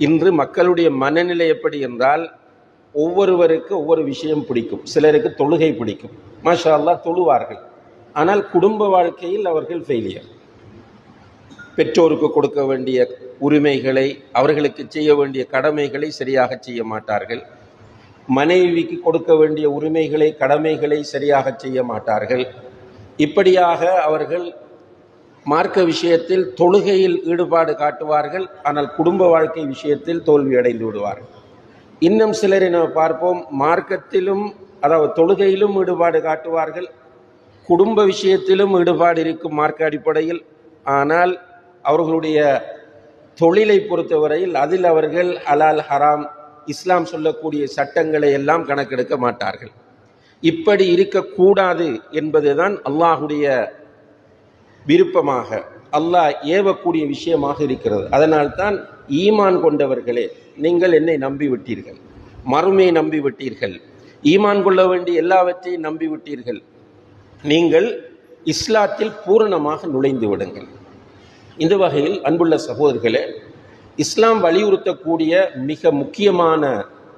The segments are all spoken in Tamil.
இன்று மக்களுடைய மனநிலை எப்படி என்றால், ஒவ்வொருவருக்கு ஒவ்வொரு விஷயம் பிடிக்கும். சிலருக்கு தொழுகை பிடிக்கும், மாஷா அல்லாஹ் தொழுவார்கள். ஆனால் குடும்ப வாழ்க்கையில் அவர்கள் ஃபெயிலியர். பெற்றோருக்கு கொடுக்க வேண்டிய உரிமைகளை, அவர்களுக்கு செய்ய வேண்டிய கடமைகளை சரியாக செய்ய மாட்டார்கள். மனைவிக்கு கொடுக்க வேண்டிய உரிமைகளை, கடமைகளை சரியாக செய்ய மாட்டார்கள். இப்படியாக அவர்கள் மார்க்க விஷயத்தில் தொழுகையில் ஈடுபாடு காட்டுவார்கள், ஆனால் குடும்ப வாழ்க்கை விஷயத்தில் தோல்வி அடைந்து விடுவார்கள். இன்னும் சிலரை நாம் பார்ப்போம், மார்க்கத்திலும் அதாவது தொழுகையிலும் ஈடுபாடு காட்டுவார்கள், குடும்ப விஷயத்திலும் ஈடுபாடு இருக்கும் மார்க்க அடிப்படையில். ஆனால் அவர்களுடைய தொழிலை பொறுத்தவரையில் அதில் அவர்கள் ஹலால் ஹராம் இஸ்லாம் சொல்லக்கூடிய சட்டங்களை எல்லாம் கணக்கெடுக்க மாட்டார்கள். இப்படி இருக்கக்கூடாது என்பதுதான் அல்லாஹுடைய விருப்பமாக, அல்லாஹ் ஏவக்கூடிய விஷயமாக இருக்கிறது. அதனால்தான் ஈமான் கொண்டவர்களே, நீங்கள் என்னை நம்பிவிட்டீர்கள், மறுமையை நம்பிவிட்டீர்கள், ஈமான் கொள்ள வேண்டிய எல்லாவற்றையும் நம்பிவிட்டீர்கள், நீங்கள் இஸ்லாத்தில் பூரணமாக நுழைந்து விடுங்கள். இந்த வகையில் அன்புள்ள சகோதரர்களே, இஸ்லாம் வலியுறுத்தக்கூடிய மிக முக்கியமான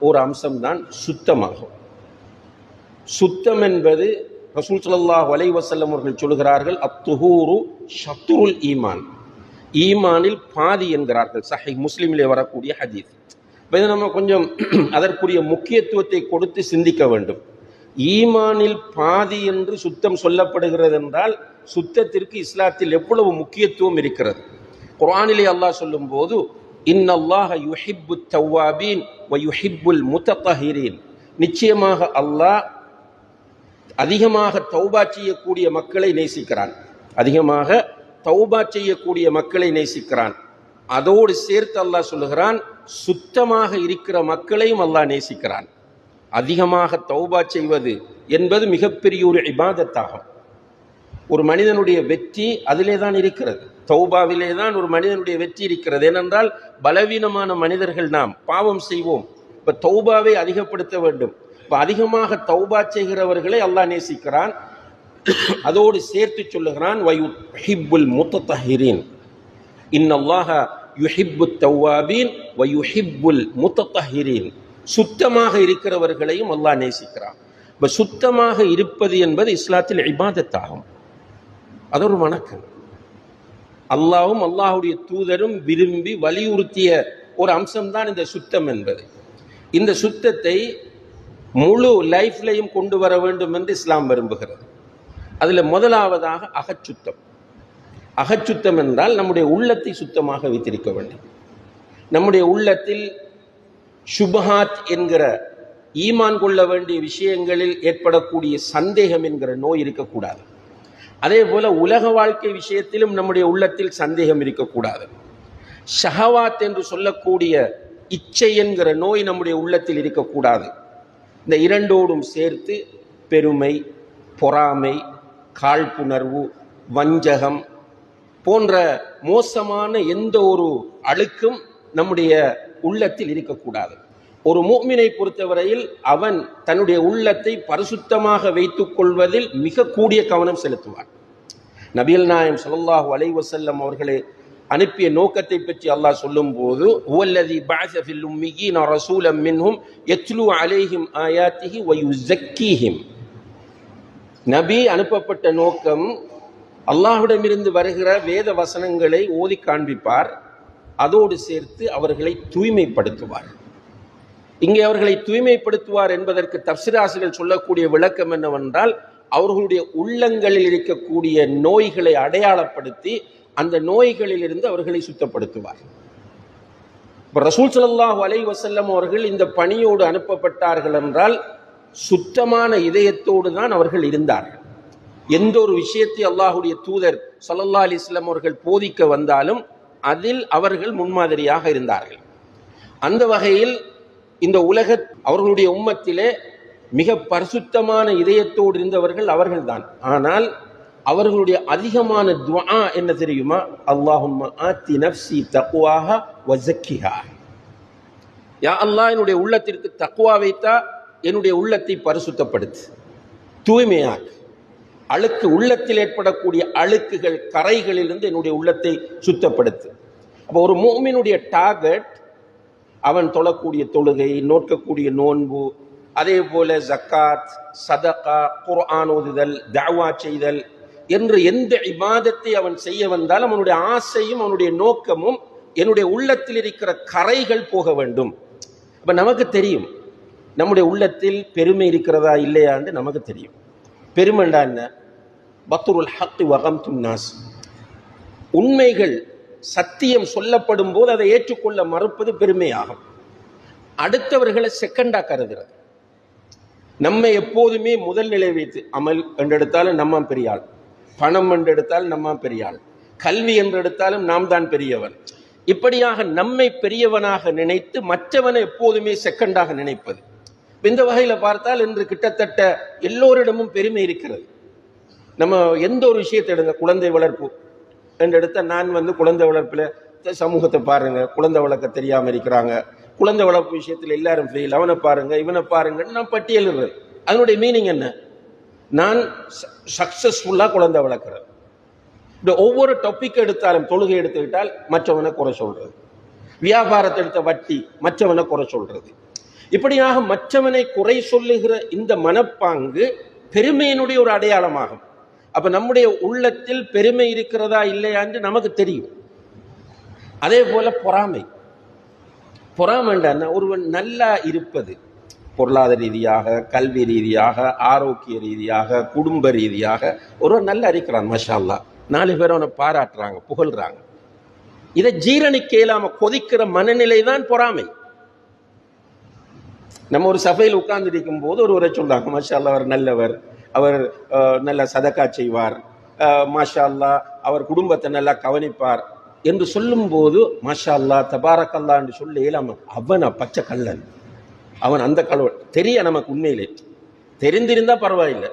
ஒரு அம்சம்தான் சுத்தமாகும். சுத்தம் என்பது ரசூல் ஸல்லல்லாஹு அலைஹி வஸல்லம் அவர்கள் சொல்கிறார்கள், அத்துஹூரு ஷத்ருல் ஈமான், ஈமானில் பாதி என்கிறார்கள். சஹீஹ் முஸ்லிமிலே வரக்கூடிய ஹதீஸ். இதை நம்ம கொஞ்சம் அதற்குரிய முக்கியத்துவத்தை கொடுத்து சிந்திக்க வேண்டும். ஈமானில் பாதி என்று சுத்தம் சொல்லப்படுகிறது என்றால், சுத்தத்திற்கு இஸ்லாத்தில் எவ்வளவு முக்கியத்துவம் இருக்கிறது. குர்ஆனிலே அல்லாஹ் சொல்லும் போது, இன்னல்லாஹ யுஹிப்புத் தவ்வாபீன் வ யுஹிப்புல் முத்தஹிரீன், நிச்சயமாக அல்லாஹ் அதிகமாக தௌபா செய்யக்கூடிய மக்களை நேசிக்கிறான், அதிகமாக தௌபா செய்யக்கூடிய மக்களை நேசிக்கிறான். அதோடு சேர்த்து அல்லாஹ் சொல்லுகிறான், சுத்தமாக இருக்கிற மக்களையும் அல்லாஹ் நேசிக்கிறான். அதிகமாக தௌபா செய்வது என்பது மிகப்பெரிய ஒரு இபாதத்தாகும். ஒரு மனிதனுடைய வெற்றி அதிலே தான் இருக்கிறது, தௌபாவிலே தான் ஒரு மனிதனுடைய வெற்றி இருக்கிறது. ஏனென்றால் பலவீனமான மனிதர்கள், நாம் பாவம் செய்வோம். இப்போ தௌபாவை அதிகப்படுத்த வேண்டும். இப்போ அதிகமாக தௌபா செய்கிறவர்களை அல்லாஹ் நேசிக்கிறான். அதோடு சேர்த்து சொல்லுகிறான், வயுஹிப்புல் முத்தஹிரீன், இன்னல்லாஹ யுஹிப்புத் தவ்வாபீன் வயுஹிப்புல் முத்தஹிரீன், சுத்தமாக இருக்கிறவர்களையும் அல்லாஹ் நேசிக்கிறான். இப்போ சுத்தமாக இருப்பது என்பது இஸ்லாத்தில் இபாதத்தாகும், அது ஒரு வணக்கம். அல்லாஹ்வும் அல்லாஹுடைய தூதரும் விரும்பி வலியுறுத்திய ஒரு அம்சம்தான் இந்த சுத்தம் என்பது. இந்த சுத்தத்தை முழு லைஃப்லையும் கொண்டு வர வேண்டும் என்று இஸ்லாம் விரும்புகிறது. அதில் முதலாவதாக அகச்சுத்தம். அகச்சுத்தம் என்றால் நம்முடைய உள்ளத்தை சுத்தமாக வைத்திருக்க வேண்டும். நம்முடைய உள்ளத்தில் சுபஹாத் என்கிற ஈமான் கொள்ள வேண்டிய விஷயங்களில் ஏற்படக்கூடிய சந்தேகம் என்கிற நோய் இருக்கக்கூடாது. அதே போல உலக வாழ்க்கை விஷயத்திலும் நம்முடைய உள்ளத்தில் சந்தேகம் இருக்கக்கூடாது. ஷஹவாத் என்று சொல்லக்கூடிய இச்சை என்கிற நோய் நம்முடைய உள்ளத்தில் இருக்கக்கூடாது. இந்த இரண்டோடும் சேர்த்து பெருமை, பொறாமை, காழ்ப்புணர்வு, வஞ்சகம் போன்ற மோசமான எந்த ஒரு அழுக்கும் நம்முடைய உள்ளத்தில் இருக்கக்கூடாது. ஒரு முஃமினை பொறுத்தவரையில் அவன் தன்னுடைய உள்ளத்தை பரிசுத்தமாக வைத்துக் கொள்வதில் மிக கூடிய கவனம் செலுத்துவான். நபிகள் நாயகம் ஸல்லல்லாஹு அலைஹி வஸல்லம் அவர்களை அனுப்பிய நோக்கத்தை பற்றி அல்லாஹ் சொல்லும் போது, ஹுவல்லதி பஅஸ ஃபில் உம்மீன ரசூலம் மின்ஹும் யத்லு அலைஹிம் ஆயாத்திஹி வ யுஸக்கீஹிம், நபி அனுப்பப்பட்ட நோக்கம் அல்லாஹ்விடமிருந்து வருகிற வேத வசனங்களை ஓதி காண்பிப்பார், அதோடு சேர்த்து அவர்களை தூய்மைப்படுத்துவார். இங்கே அவர்களை தூய்மைப்படுத்துவார் என்பதற்கு தஃப்ஸீராசிகள் சொல்லக்கூடிய விளக்கம் என்னவென்றால், அவர்களுடைய உள்ளங்களில் இருக்கக்கூடிய நோய்களை அடையாளப்படுத்தி அந்த நோய்களிலிருந்து அவர்களை சுத்தப்படுத்துவார். இப்போ ரசூல் ஸல்லல்லாஹு அலைஹி வஸல்லம் அவர்கள் இந்த பணியோடு அனுப்பப்பட்டார்கள் என்றால் சுத்தமான இதயத்தோடு தான் அவர்கள் இருந்தார்கள். எந்த ஒரு விஷயத்தை அல்லாஹுடைய தூதர் ஸல்லல்லாஹு அலைஹி வஸல்லம் அவர்கள் போதிக்க வந்தாலும் அதில் அவர்கள் முன்மாதிரியாக இருந்தார்கள். அந்த வகையில் இந்த அவர்களுடைய உம்மத்திலே மிக பரிசுத்தமான இதயத்தோடு இருந்தவர்கள் அவர்கள்தான். ஆனால் அவர்களுடைய அதிகமான துஆ என்ன தெரியுமா? அல்லாஹும்ம ஆத்தி நஃப்ஸி தக்வாஹா வ ஸக்கிஹா, யா அல்லாஹ் என்னுடைய உள்ளத்திற்கு தக்வா வைத்தா, என்னுடைய உள்ளத்தை பரிசுத்தப்படுத்து, தூய்மையாக்கு, அழுக்கு உள்ளத்தில் ஏற்படக்கூடிய அழுக்குகள் கரைகளிலிருந்து என்னுடைய உள்ளத்தை சுத்தப்படுத்து. அப்போ ஒரு முஃமினுடைய டார்கெட் அவன் தொழக்கூடிய தொழுகை, நோக்கக்கூடிய நோன்பு, அதே போல ஜக்காத், சதகா, குர்ஆன் ஓதுதல், தஅவா செய்தல் என்று எந்த இபாதத்தை அவன் செய்ய வந்தாலும் அவனுடைய ஆசையும் அவனுடைய நோக்கமும் என்னுடைய உள்ளத்தில் இருக்கிற கரைகள் போக வேண்டும். அப்ப நமக்கு தெரியும் நம்முடைய உள்ளத்தில் பெருமை இருக்கிறதா இல்லையா என்று நமக்கு தெரியும். பெருமைண்டா என்ன? பத்ருல் ஹக்கி வகம்துன் நாஸ். உண்மைகள் சத்தியம் சொல்லப்படும் போது அதை ஏற்றுக்கொள்ள மறுப்பது பெருமையாகும். அடுத்தவர்களை செகண்டா கருதுறது. நம்மை எப்போதுமே முதல் நிலை வைத்து அமல் என்றெடுத்தாலும் நம்ம பெரியாள், பணம் என்றெடுத்தாலும் நம்ம பெரியாள், கல்வி என்றெடுத்தாலும் நாம் தான் பெரியவன். இப்படியாக நம்மை பெரியவனாக நினைத்து மற்றவனை எப்போதுமே செகண்டாக நினைப்பது. இந்த வகையில் பார்த்தால் இன்று கிட்டத்தட்ட எல்லோரிடமும் பெருமை இருக்கிறது. நம்ம எந்த ஒரு விஷயத்தை எடுங்க, குழந்தை வளர்ப்பு என்றெடுத்த நான் குழந்தை வளர்ப்பில் சமூகத்தை பாருங்க, குழந்தை வளர்க்க தெரியாமல் இருக்கிறாங்க, குழந்தை வளர்ப்பு விஷயத்தில் எல்லாரும் ஃபெயில், அவனை பாருங்க இவனை பாருங்கன்னு நான் பட்டியலிடுறது. அதனுடைய மீனிங் என்ன? நான் சக்சஸ்ஃபுல்லாக குழந்தை வளர்க்குறேன். இந்த ஒவ்வொரு டாபிக் எடுத்தாலும், தொழுகை எடுத்துக்கிட்டால் மற்றவனை குறை சொல்றது, வியாபாரத்தை எடுத்த வட்டி மற்றவனை குறை சொல்றது, இப்படியாக மற்றவனை குறை சொல்லுகிற இந்த மனப்பாங்கு பெருமையினுடைய ஒரு அடையாளமாகும். அப்ப நம்முடைய உள்ளத்தில் பெருமை இருக்கிறதா இல்லையா என்று நமக்கு தெரியும். அதே போல பொறாமை. பொறாமைன்னா ஒருவன் நல்லா இருப்பது, பொருளாதார ரீதியாக, கல்வி ரீதியாக, ஆரோக்கிய ரீதியாக, குடும்ப ரீதியாக ஒருவன் நல்லா இருக்கிறான், மாஷா அல்லாஹ், 4 பேர் அவனை பாராட்டுறாங்க, புகழ்றாங்க. இதை ஜீரணிக்க இயலாம கொதிக்கிற மனநிலை தான் பொறாமை. நம்ம ஒரு சபையில் உட்கார்ந்து இருக்கும் போது ஒருவரை சொல்றாங்க, மாஷா அல்லாஹ் அவர் நல்லவர், அவர் நல்ல சதக்கா செய்வார், மாஷா அல்லாஹ் அவர் குடும்பத்தை நல்லா கவனிப்பார் என்று சொல்லும் போது மாஷா அல்லாஹ் தபாரக்கல்லா என்று சொல்ல இயலாம, அவன் பச்சை கள்ளன், அவன் அந்த கலவன் தெரிய நமக்கு உண்மையிலே தெரிந்திருந்தா பரவாயில்லை.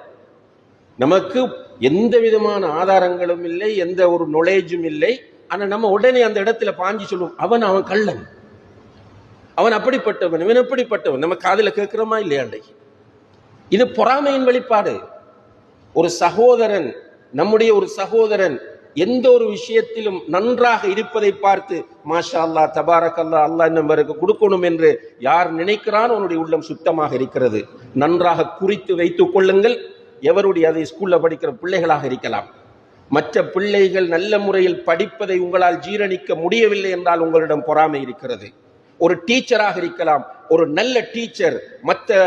நமக்கு எந்த விதமான ஆதாரங்களும் இல்லை, எந்த ஒரு நொலேஜும் இல்லை. ஆனா நம்ம உடனே அந்த இடத்துல பாஞ்சி சொல்லுவோம், அவன் கள்ளன், அவன் அப்படிப்பட்டவன், இவன் எப்படிப்பட்டவன். நம்ம காதுல கேட்கிறோமா இல்லையா? அன்றைக்கு இது பொறாமையின் வெளிப்பாடு. ஒரு சகோதரன், நம்முடைய ஒரு சகோதரன் எந்த ஒரு விஷயத்திலும் நன்றாக இருப்பதை பார்த்து மாஷா அல்லாஹ் தபாரக்கல்லாஹ், அல்லாஹ் இன்னவருக்கு கொடுக்கணும் என்று யார் நினைக்கிறான் அவனுடைய உள்ளம் சுத்தமாக இருக்கிறது. நன்றாக குறித்து வைத்துக் கொள்ளுங்கள். எவருடைய அதை ஸ்கூல்ல படிக்கிற பிள்ளைகளாக இருக்கலாம், மற்ற பிள்ளைகள் நல்ல முறையில் படிப்பதை உங்களால் ஜீரணிக்க முடியவில்லை என்றால் உங்களிடம் பொறாமை இருக்கிறது. ஒரு டீச்சராக இருக்கலாம், ஒரு நல்ல டீச்சர், மற்ற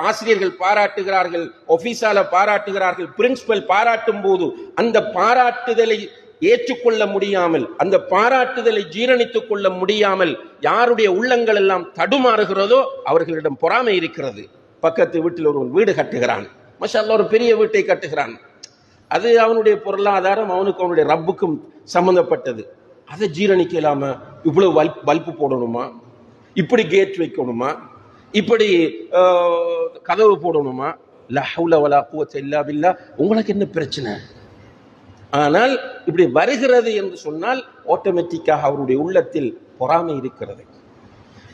ஆசிரியர்கள் பாராட்டுகிறார்கள், ஆபீஸால பாராட்டுகிறார்கள், பிரின்சிபல் பாராட்டும் போது அந்த பாராட்டுதலை ஏற்றுக்கொள்ள முடியாமல், அந்த பாராட்டுதலை ஜீரணித்துக் கொள்ள முடியாமல் யாருடைய உள்ளங்கள் எல்லாம் தடுமாறுகிறதோ அவர்களிடம் பொறாமை இருக்கிறது. பக்கத்து வீட்டில் ஒரு வீடு கட்டுகிறான், மாஷா அல்லாஹ் ஒரு பெரிய வீட்டை கட்டுகிறான், அது அவனுடைய பொருளாதாரம் அவனுக்கு அவனுடைய ரப்புக்கும் சம்பந்தப்பட்டது. அதை ஜீரணிக்க இல்லாம இவ்வளவு பல்பு போடணுமா, இப்படி கேட் வைக்கணுமா, இப்படி கதவு போடணுமா, லா ஹவுல வலா குவத்த இல்லா பில்லா, உங்களுக்கு என்ன பிரச்சனை? ஆனால் இப்படி வருகிறது என்று சொன்னால் ஆட்டோமேட்டிக்காக அவருடைய உள்ளத்தில் பொறாமை இருக்கிறது.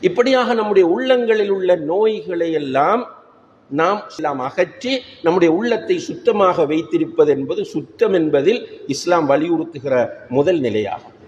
இப்படியாக நம்முடைய உள்ளங்களில் உள்ள நோய்களை எல்லாம் நாம் அகற்றி நம்முடைய உள்ளத்தை சுத்தமாக வைத்திருப்பது என்பது சுத்தம் என்பதில் இஸ்லாம் வலியுறுத்துகிற முதல் நிலையாகும்.